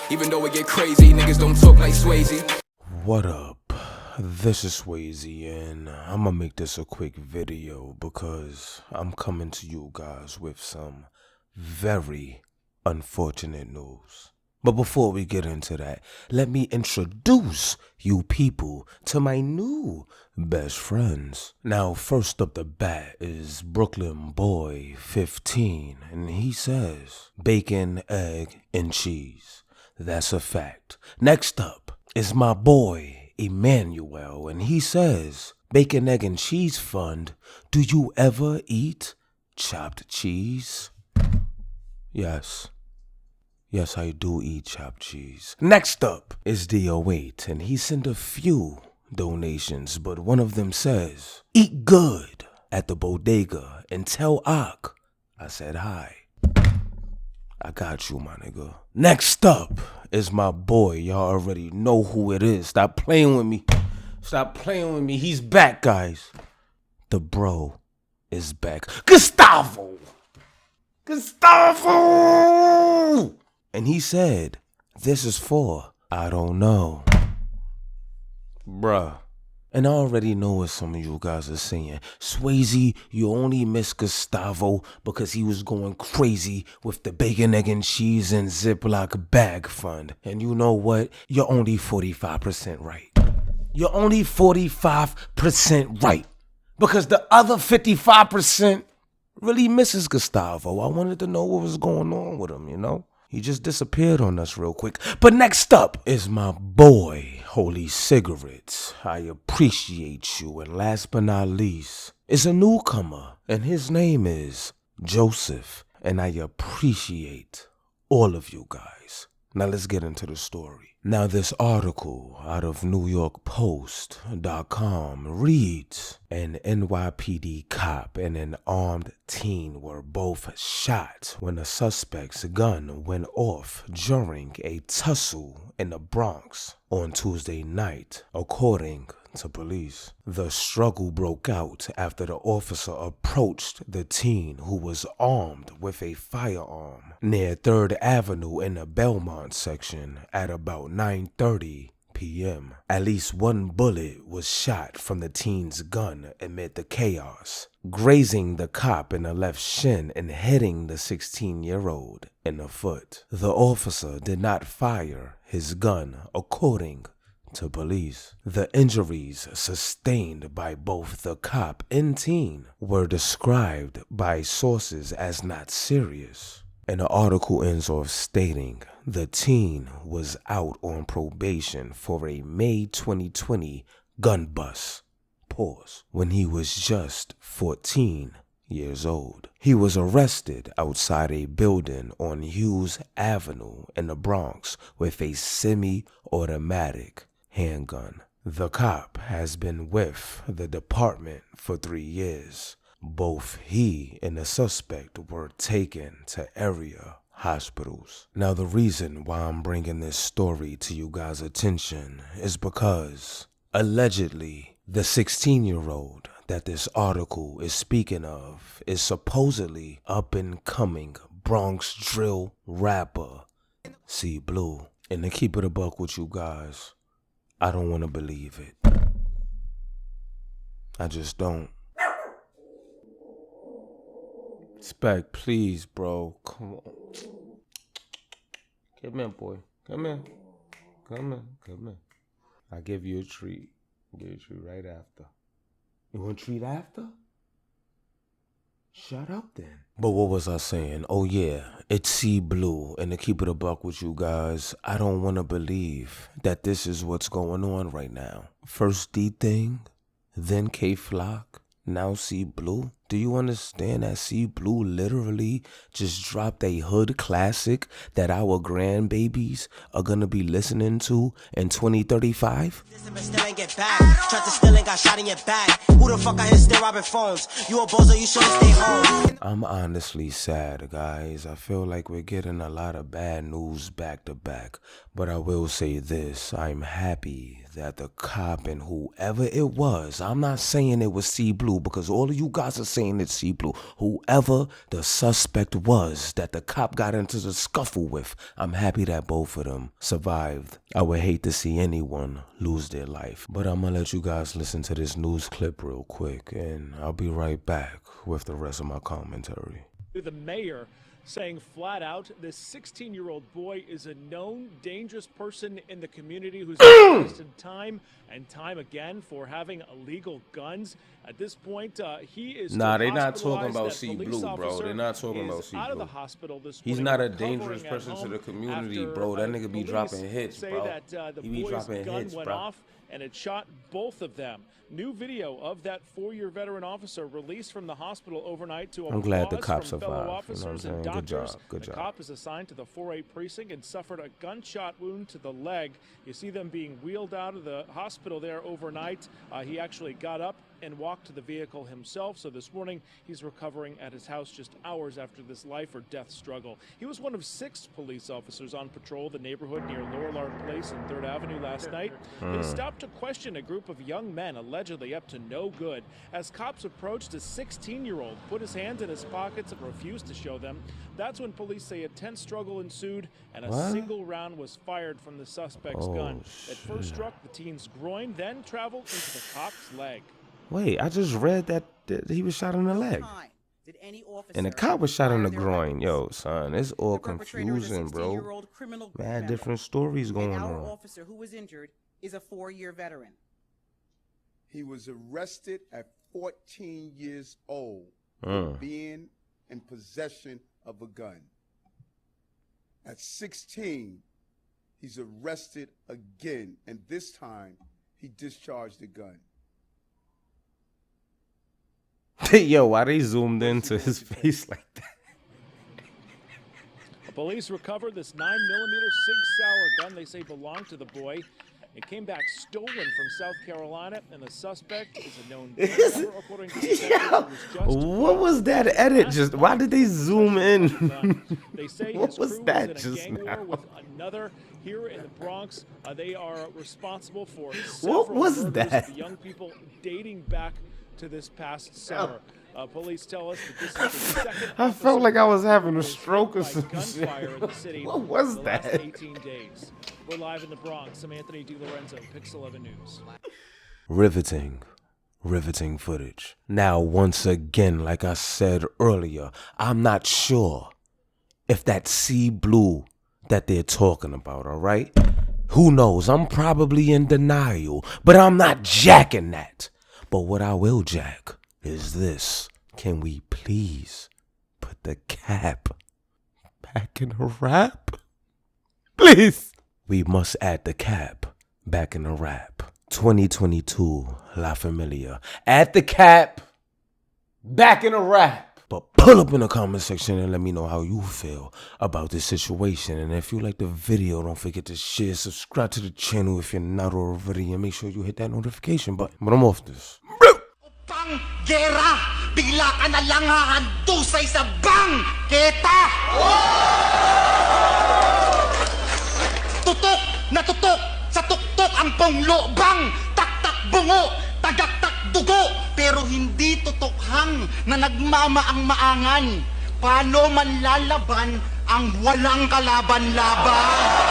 Even though it get crazy, niggas don't talk like Swayze. What up? This is Swayze, and I'ma make this a quick video because I'm coming to you guys with some very unfortunate news. But before we get into that, let me introduce you people to my new best friends. Now, first up the bat is Brooklyn Boy 15, and he says, bacon, egg, and cheese. That's a fact. Next up is my boy Emmanuel, and he says, bacon, egg, and cheese fund. Do you ever eat chopped cheese? Yes. Yes, I do eat chopped cheese. Next up is D08, and he sent a few donations, but one of them says, eat good at the bodega and tell Ak I said hi. I got you, my nigga. Next up is my boy. Y'all already know who it is. Stop playing with me. Stop playing with me. He's back, guys. The bro is back. Gustavo! And he said, this is for, I don't know. Bruh. And I already know what some of you guys are saying. Swayze, you only miss Gustavo because he was going crazy with the bacon, egg, and cheese and Ziploc bag fund. And you know what? You're only 45% right. You're only 45% right. Because the other 55% really misses Gustavo. I wanted to know what was going on with him, you know? He just disappeared on us real quick. But next up is my boy, Holy Cigarettes. I appreciate you. And last but not least is a newcomer. And his name is Joseph. And I appreciate all of you guys. Now let's get into the story. Now this article out of NewYorkPost.com reads, an NYPD cop and an armed teen were both shot when a suspect's gun went off during a tussle in the Bronx on Tuesday night, according to police. The struggle broke out after the officer approached the teen, who was armed with a firearm, near 3rd Avenue in the Belmont section at about 9:30 p.m. At least one bullet was shot from the teen's gun amid the chaos, grazing the cop in the left shin and hitting the 16-year-old in the foot. The officer did not fire his gun, according to police. The injuries sustained by both the cop and teen were described by sources as not serious. And the article ends off stating the teen was out on probation for a May 2020 gun bust, when he was just 14 years old. He was arrested outside a building on Hughes Avenue in the Bronx with a semi-automatic handgun. The cop has been with the department for 3 years. Both he and the suspect were taken to area hospitals. Now the reason why I'm bringing this story to you guys' attention is because allegedly the 16-year-old that this article is speaking of is supposedly up-and-coming Bronx drill rapper C Blue. And to keep it a buck with you guys, I don't want to believe it. I just don't. Spec, please, bro. Come on. Come in, boy. Come in. Come in. Come in. I'll give you a treat. I'll give you a treat right after. You want a treat after? Shut up then. But what was I saying? Oh yeah, it's C Blue. And to keep it a buck with you guys, I don't want to believe that this is what's going on right now. First D thing, then K Flock, now C Blue. Do you understand that C Blue literally just dropped a hood classic that our grandbabies are gonna be listening to in 2035? I'm honestly sad, guys. I feel like we're getting a lot of bad news back to back. But I will say this, I'm happy that the cop and whoever it was, I'm not saying it was C Blue because all of you guys are saying it's C Blue. Whoever the suspect was that the cop got into the scuffle with, I'm happy that both of them survived. I would hate to see anyone lose their life. But I'm gonna let you guys listen to this news clip real quick, and I'll be right back with the rest of my commentary. The mayor saying flat out this 16-year-old boy is a known dangerous person in the community who's been arrested time and time again for having illegal guns. At this point, he is Nah, they're not talking about C Blue, bro. They're not talking about C out of Blue. the hospital this He's morning, not a recovering dangerous at person to home the community, after, bro. That nigga be police dropping hits, say bro. that, the He be boy's dropping gun hits, went bro. off and it shot both of them. New video of that 4-year veteran officer released from the hospital overnight to I'm glad the applause cop from fellow survived. You know what I'm officers and saying? doctors. Good job. Good The job. cop is assigned to the 4A precinct and suffered a gunshot wound to the leg. You see them being wheeled out of the hospital there overnight. He actually got up and walked to the vehicle himself. So this morning, he's recovering at his house just hours after this life or death struggle. He was one of 6 police officers on patrol the neighborhood near Lorillard Place and 3rd Avenue last night. They stopped to question a group of young men allegedly up to no good. As cops approached, a 16-year-old put his hands in his pockets and refused to show them. That's when police say a tense struggle ensued and a single round was fired from the suspect's gun. It first struck the teen's groin, then traveled into the cop's leg. Wait, I just read that he was shot in the leg. And the cop was shot in the groin. Yo, son, it's all confusing, bro. Man, different stories going on. Our officer who was injured is a 4-year veteran. He was arrested at 14 years old for being in possession of a gun. At 16, he's arrested again, and this time he discharged the gun. Yo, why they zoomed into his face like that? Police recovered this 9mm Sig Sauer gun they say belonged to the boy. It came back stolen from South Carolina, and the suspect is a known gun, according to the What was that edit? Just why did they zoom in? They say What his was crew that was in a just gang now? war with another here in the Bronx. They are responsible for What several was murders that? of young people dating back to this past summer. Police tell us that this is the second. I felt like I was having a was stroke or by some shit. gunfire in the city What was in the last that? 18 days. We're live in the Bronx. I'm Anthony DiLorenzo, Pix 11 News. Riveting footage. Now, once again, like I said earlier, I'm not sure if that's C Blue that they're talking about, all right? Who knows? I'm probably in denial, but I'm not jacking that. But what I will jack is this. Can we please put the cap back in the wrap? Please. We must add the cap back in the wrap. 2022 La Familia. Add the cap back in the wrap. But pull up in the comment section and let me know how you feel about this situation. And if you like the video, don't forget to share, subscribe to the channel if you're not already, and make sure you hit that notification button. But I'm off this. Pang gera, bigla ka na lang hahandusay sa bangketa! Tutok na tutok, sa tuktok ang panglobang, taktak bungo, tagaktak dugo, pero hindi tutokhang na nagmamaang-maangan. Paano man lalaban ang walang kalaban-laban?